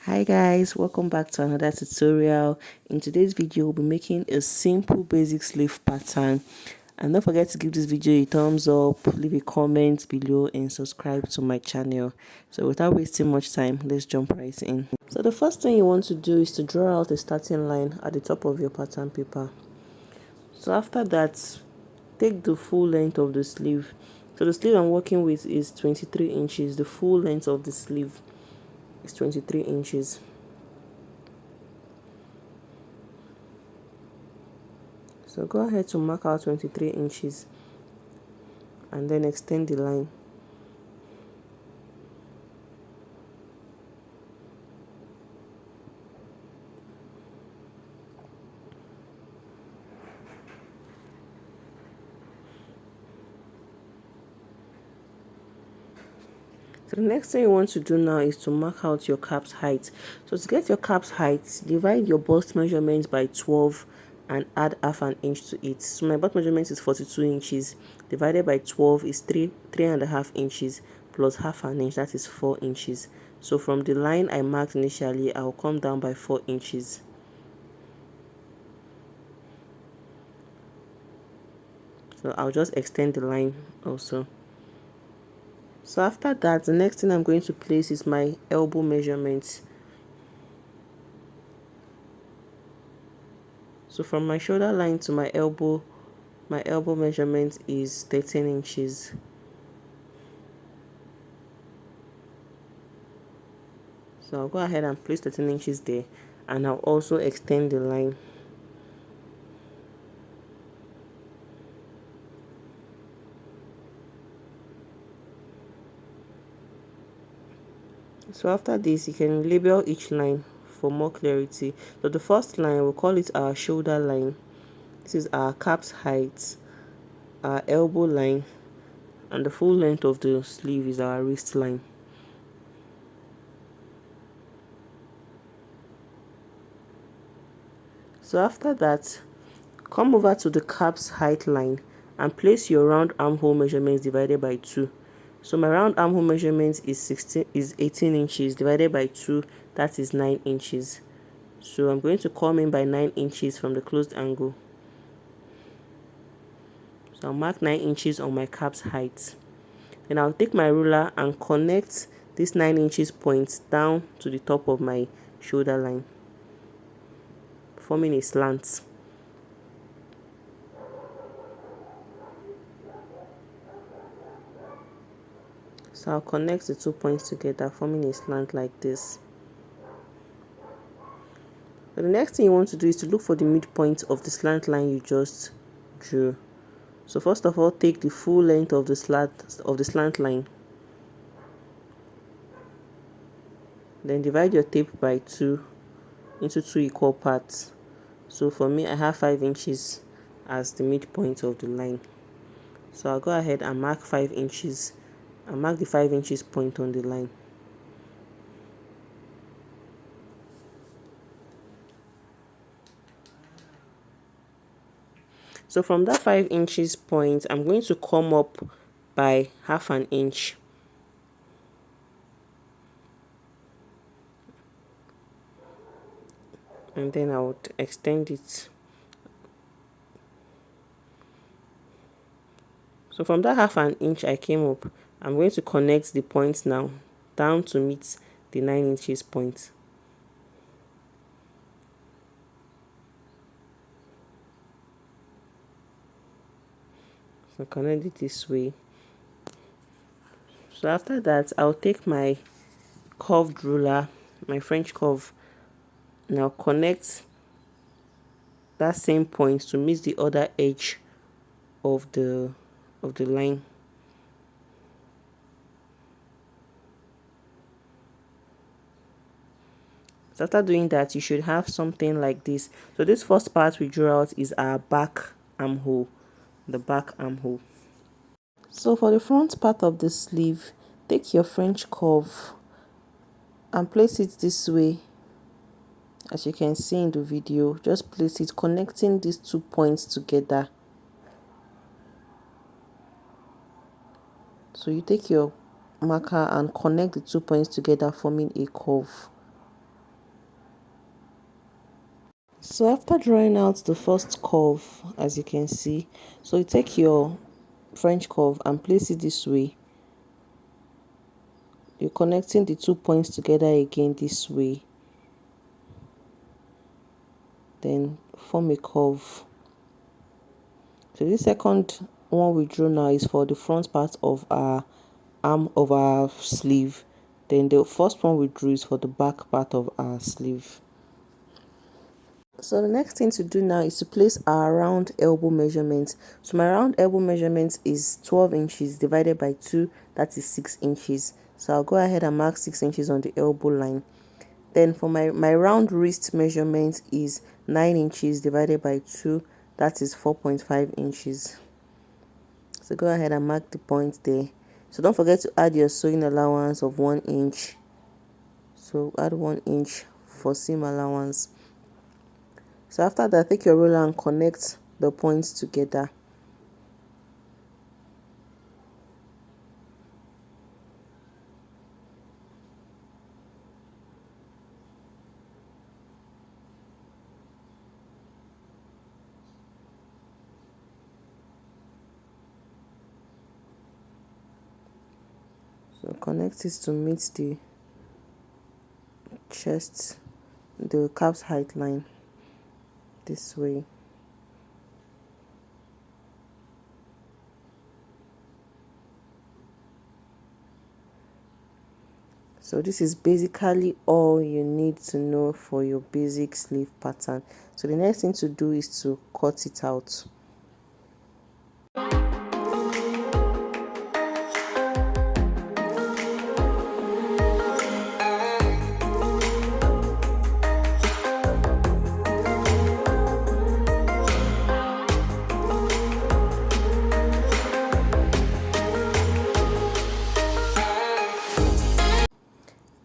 Hi guys, welcome back to another tutorial. In today's video we'll be making a simple basic sleeve pattern, and don't forget to give this video a thumbs up, leave a comment below and subscribe to my channel. So without wasting much time, let's jump right in. So the first thing you want to do is to draw out a starting line at the top of your pattern paper. So after that, take the full length of the sleeve. So the sleeve I'm working with is 23 inches. The full length of the sleeve is 23 inches. So go ahead to mark out 23 inches and then extend the line. So the next thing you want to do now is to mark out your cap's height. So to get your cap's height, divide your bust measurement by 12 and add half an inch to it. So my bust measurement is 42 inches. Divided by 12 is 3.5 inches plus half an inch, that is 4 inches. So from the line I marked initially, I will come down by 4 inches. So I'll just extend the line also. So after that, the next thing I'm going to place is my elbow measurement. So from my shoulder line to my elbow measurement is 13 inches. So I'll go ahead and place 13 inches there, and I'll also extend the line. So after this, you can label each line for more clarity. So the first line, we'll call it our shoulder line. This is our cap's height, our elbow line, and the full length of the sleeve is our wrist line. So after that, come over to the cap's height line and place your round armhole measurements divided by 2. So my round armhole measurement is 18 inches divided by 2, that is 9 inches. So I'm going to come in by 9 inches from the closed angle. So I'll mark 9 inches on my cap's height. Then I'll take my ruler and connect this 9 inches point down to the top of my shoulder line, forming a slant. So I'll connect the 2 points together, forming a slant like this. So the next thing you want to do is to look for the midpoint of the slant line you just drew. So first of all, take the full length of the slant line. Then divide your tape by 2 into 2 equal parts. So for me, I have 5 inches as the midpoint of the line. So I'll go ahead and mark 5 inches. I'll mark the 5 inches point on the line. So from that 5 inches point, I'm going to come up by half an inch. And then I would extend it. So from that half an inch I came up, I'm going to connect the points now down to meet the 9 inches point. So connect it this way. So after that, I'll take my curved ruler, my French curve, and I'll connect that same point to meet the other edge of the line. So after doing that, you should have something like this. So this first part we drew out is our back armhole, the back armhole. So for the front part of the sleeve, take your French curve and place it this way. As you can see in the video, just place it connecting these 2 points together. So you take your marker and connect the 2 points together, forming a curve. So after drawing out the first curve, as you can see, so you take your French curve and place it this way. You're connecting the 2 points together again this way, then form a curve. So this second one we drew now is for the front part of our arm of our sleeve, then the first one we drew is for the back part of our sleeve. So the next thing to do now is to place our round elbow measurement. So my round elbow measurement is 12 inches divided by 2, that is 6 inches. So I'll go ahead and mark 6 inches on the elbow line. Then for my round wrist measurement is 9 inches divided by 2, that is 4.5 inches. So go ahead and mark the point there. So don't forget to add your sewing allowance of 1 inch. So add 1 inch for seam allowance. So after that, take your ruler and connect the points together. So connect it to meet the chest, the calf's height line this way. So this is basically all you need to know for your basic sleeve pattern. So the next thing to do is to cut it out.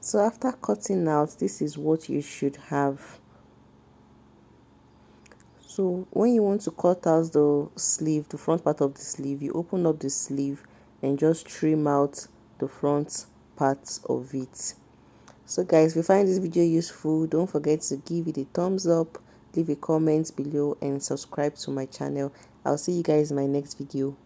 So after cutting out, this is what you should have. So when you want to cut out the sleeve, the front part of the sleeve, you open up the sleeve and just trim out the front parts of it. So guys, if you find this video useful, don't forget to give it a thumbs up, leave a comment below and subscribe to my channel. I'll see you guys in my next video.